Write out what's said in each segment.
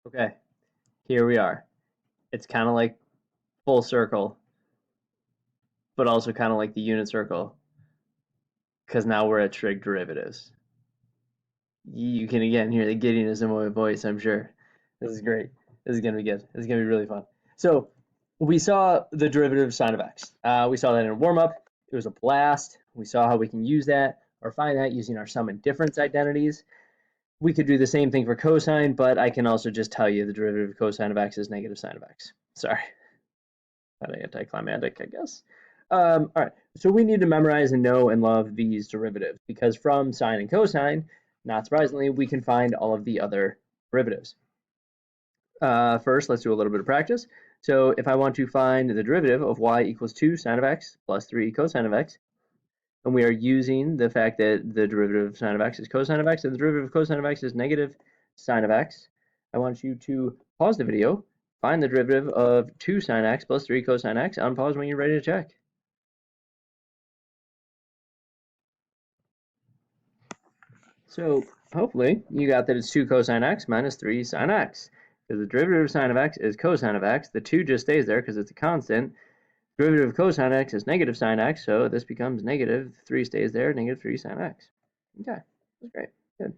Okay, here we are. It's kind of like full circle, but also kind of like the unit circle, because now we're at trig derivatives. You can again hear the giddiness in my voice, I'm sure. This is great. This is going to be good. This is going to be really fun. So we saw the derivative of sine of x. We saw that in a warm-up. It was a blast. We saw how we can use that or find that using our sum and difference identities. We could do the same thing for cosine, but I can also just tell you the derivative of cosine of x is negative sine of x. Sorry. Kind of anticlimactic, I guess. All right, so we need to memorize and know and love these derivatives because from sine and cosine, not surprisingly, we can find all of the other derivatives. First, let's do a little bit of practice. So if I want to find the derivative of y equals 2 sine of x plus 3 cosine of x, and we are using the fact that the derivative of sine of x is cosine of x and the derivative of cosine of x is negative sine of x, I want you to pause the video, find the derivative of 2 sine x plus 3 cosine x, unpause when you're ready to check. So hopefully you got that it's 2 cosine x minus 3 sine x. Because the derivative of sine of x is cosine of x. The 2 just stays there because it's a constant. Derivative of cosine x is negative sine x, so this becomes negative. 3 stays there, negative 3 sine x. Okay, that's great. Good.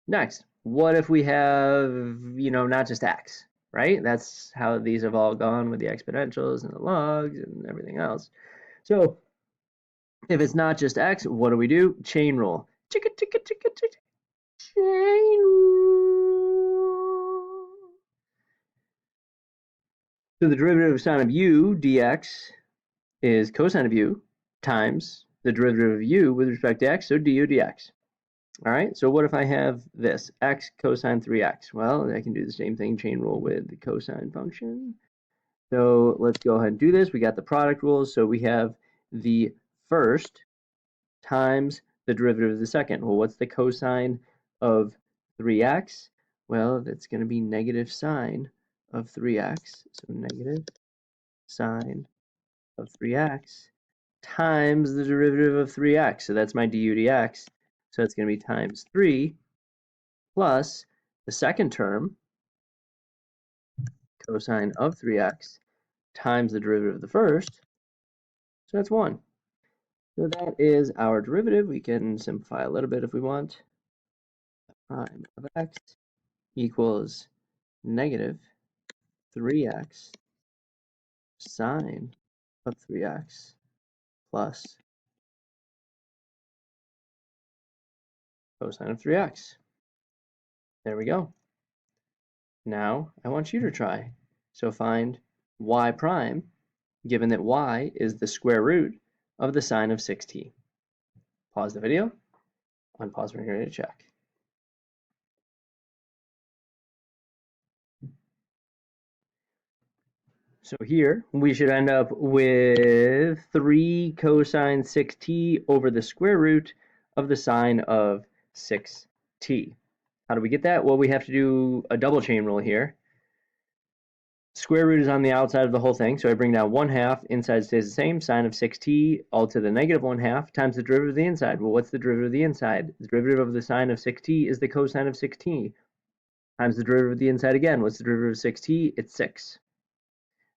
Next, what if we have, not just x, right? That's how these have all gone with the exponentials and the logs and everything else. So if it's not just x, what do? Chain rule. Chicka, chicka, chicka, chicka. Chain rule. So the derivative of sine of u dx is cosine of u times the derivative of u with respect to x, so du dx. All right, so what if I have this, x cosine 3x? Well, I can do the same thing, chain rule with the cosine function. So let's go ahead and do this. We got the product rules, so we have the first times the derivative of the second. Well, what's the cosine of 3x? Well, that's going to be negative sine of 3x, so negative sine of 3x times the derivative of 3x. So that's my du dx. So it's going to be times 3 plus the second term, cosine of 3x, times the derivative of the first. So that's 1. So that is our derivative. We can simplify a little bit if we want. Prime of x equals negative 3x sine of 3x plus cosine of 3x. There we go. Now I want you to try. So find y prime, given that y is the square root of the sine of 6t. Pause the video, unpause when you're ready to check. So here we should end up with 3 cosine 6t over the square root of the sine of 6t. How do we get that? Well, we have to do a double chain rule here. Square root is on the outside of the whole thing, so I bring down 1/2, inside stays the same, sine of 6t, all to the negative 1/2 times the derivative of the inside. Well, what's the derivative of the inside? The derivative of the sine of 6t is the cosine of 6t, times the derivative of the inside again. What's the derivative of 6t? It's 6.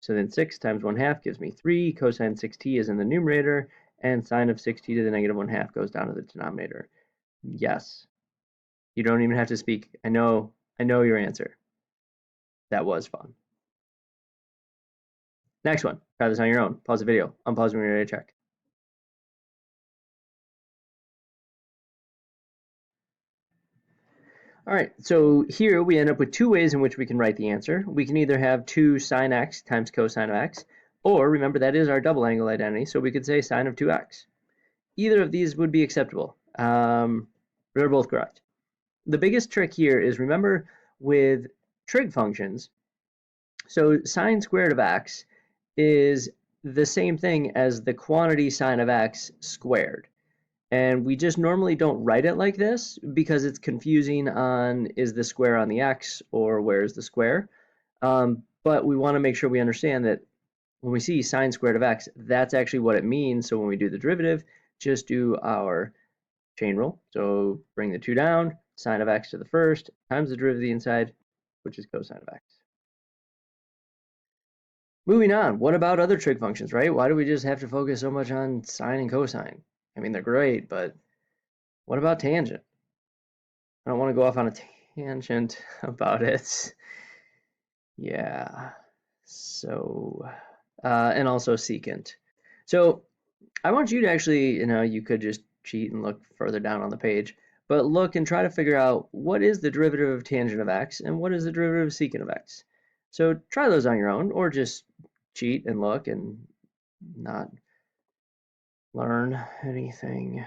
So then 6 times 1/2 gives me 3, cosine 6t is in the numerator, and sine of 6t to the negative 1/2 goes down to the denominator. Yes. You don't even have to speak. I know your answer. That was fun. Next one. Try this on your own. Pause the video. Unpause when you're ready to check. All right, so here we end up with 2 ways in which we can write the answer. We can either have 2 sine x times cosine of x, or remember that is our double angle identity, so we could say sine of 2x. Either of these would be acceptable. They're both correct. The biggest trick here is, remember with trig functions, so sine squared of x is the same thing as the quantity sine of x squared. And we just normally don't write it like this because it's confusing on is the square on the x or where's the square. But we want to make sure we understand that when we see sine squared of x, that's actually what it means. So when we do the derivative, just do our chain rule. So bring the 2 down, sine of x to the first times the derivative of the inside, which is cosine of x. Moving on, what about other trig functions, right? Why do we just have to focus so much on sine and cosine? I mean, they're great, but what about tangent? I don't want to go off on a tangent about it. Yeah, so, and also secant. So I want you to actually, you could just cheat and look further down on the page, but look and try to figure out what is the derivative of tangent of x and what is the derivative of secant of x. So try those on your own, or just cheat and look and not learn anything.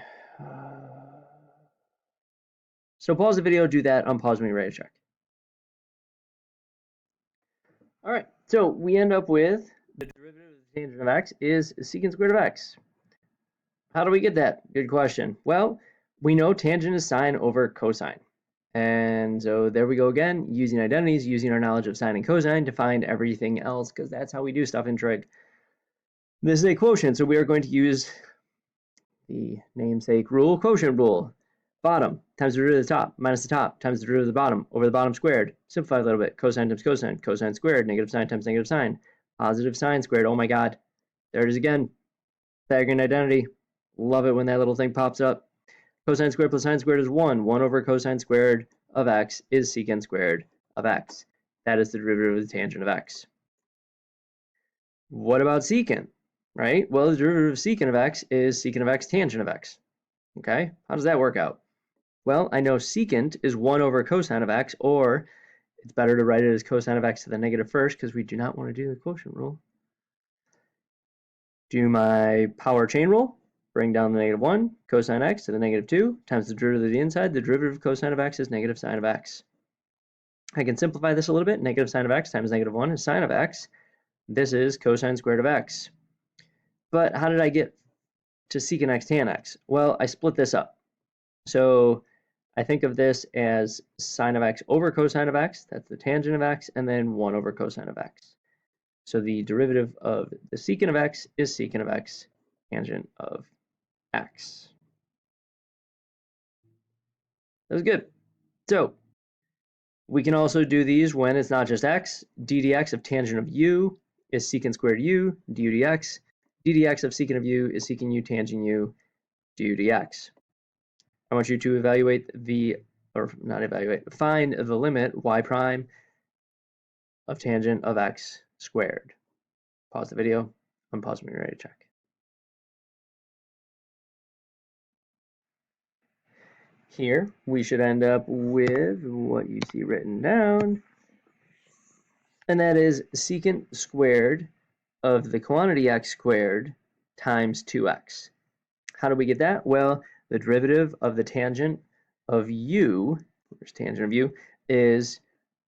So pause the video, do that, unpause when you're ready to check. All right, so we end up with the derivative of the tangent of x is secant squared of x. How do we get that? Good question. Well, we know tangent is sine over cosine. And so there we go again, using identities, using our knowledge of sine and cosine to find everything else, because that's how we do stuff in trig. This is a quotient, so we are going to use the namesake rule, quotient rule. Bottom times the derivative of the top minus the top times the derivative of the bottom over the bottom squared. Simplify a little bit. Cosine times cosine, cosine squared, negative sine times negative sine, positive sine squared. Oh my god. There it is again. Pythagorean identity. Love it when that little thing pops up. Cosine squared plus sine squared is 1. 1 over cosine squared of x is secant squared of x. That is the derivative of the tangent of x. What about secant? Right? Well, the derivative of secant of x is secant of x tangent of x. Okay? How does that work out? Well, I know secant is 1 over cosine of x, or it's better to write it as cosine of x to the negative first because we do not want to do the quotient rule. Do my power chain rule. Bring down the negative 1, cosine x to the negative 2 times the derivative of the inside. The derivative of cosine of x is negative sine of x. I can simplify this a little bit. Negative sine of x times negative 1 is sine of x. This is cosine squared of x. But how did I get to secant x tan x? Well, I split this up. So I think of this as sine of x over cosine of x. That's the tangent of x, and then 1 over cosine of x. So the derivative of the secant of x is secant of x tangent of x. That was good. So we can also do these when it's not just x. d dx of tangent of u is secant squared u du dx. d dx of secant of u is secant u tangent u du dx. I want you to evaluate find the limit y prime of tangent of x squared. Pause the video, unpause when you're ready to check. Here, we should end up with what you see written down, and that is secant squared of the quantity x squared times 2x. How do we get that? Well, the derivative of the tangent of u, where's tangent of u, is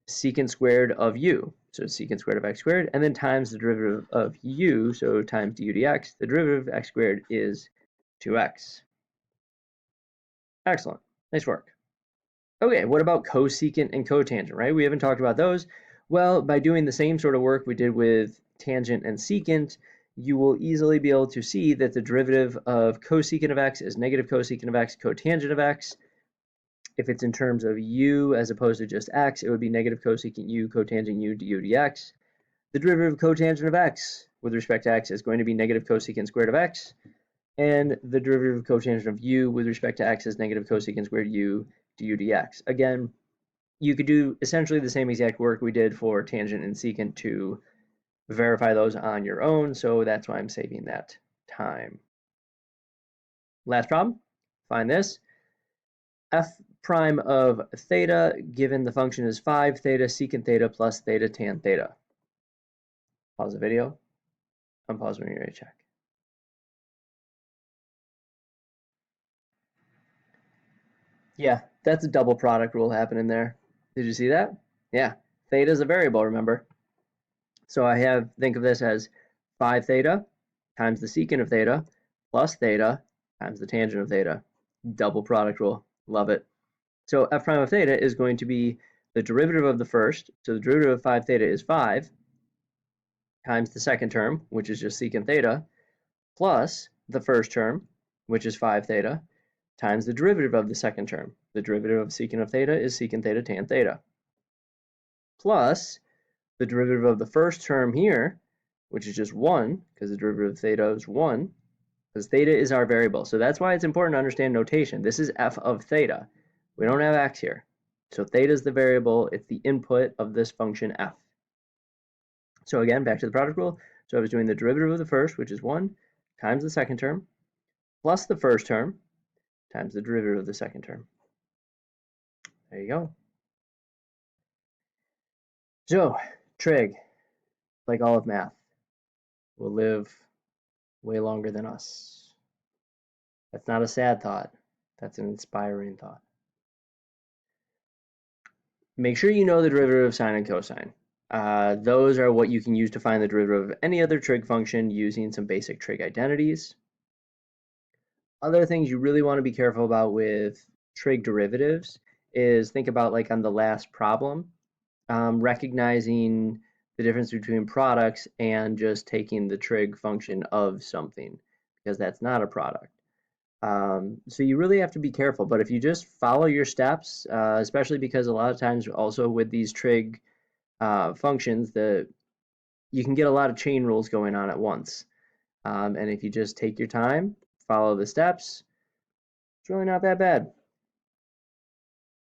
secant squared of u. So secant squared of x squared, and then times the derivative of u, so times du dx. The derivative of x squared is 2x. Excellent. Nice work. Okay, what about cosecant and cotangent, right? We haven't talked about those. Well, by doing the same sort of work we did with tangent and secant, you will easily be able to see that the derivative of cosecant of x is negative cosecant of x cotangent of x. If it's in terms of u as opposed to just x, it would be negative cosecant u cotangent u du dx. The derivative of cotangent of x with respect to x is going to be negative cosecant squared of x, and the derivative of cotangent of u with respect to x is negative cosecant squared u du dx. Again, you could do essentially the same exact work we did for tangent and secant to verify those on your own, so that's why I'm saving that time. Last problem, find this. F prime of theta given the function is 5 theta secant theta plus theta tan theta. Pause the video, unpause when you're ready to check. Yeah, that's a double product rule happening there. Did you see that? Yeah, theta is a variable, remember? So I think of this as 5 theta times the secant of theta plus theta times the tangent of theta. Double product rule. Love it. So f prime of theta is going to be the derivative of the first. So the derivative of 5 theta is 5 times the second term, which is just secant theta, plus the first term, which is 5 theta, times the derivative of the second term, The derivative of secant of theta is secant theta tan theta. Plus the derivative of the first term here, which is just 1, because the derivative of theta is 1, because theta is our variable. So that's why it's important to understand notation. This is f of theta. We don't have x here. So theta is the variable. It's the input of this function f. So again, back to the product rule. So I was doing the derivative of the first, which is 1, times the second term, plus the first term, times the derivative of the second term. There you go. So, trig, like all of math, will live way longer than us. That's not a sad thought. That's an inspiring thought. Make sure you know the derivative of sine and cosine. Those are what you can use to find the derivative of any other trig function using some basic trig identities. Other things you really want to be careful about with trig derivatives is think about, like on the last problem, recognizing the difference between products and just taking the trig function of something, because that's not a product. So you really have to be careful, but if you just follow your steps, especially because a lot of times also with these trig functions, you can get a lot of chain rules going on at once. And if you just take your time, follow the steps, it's really not that bad.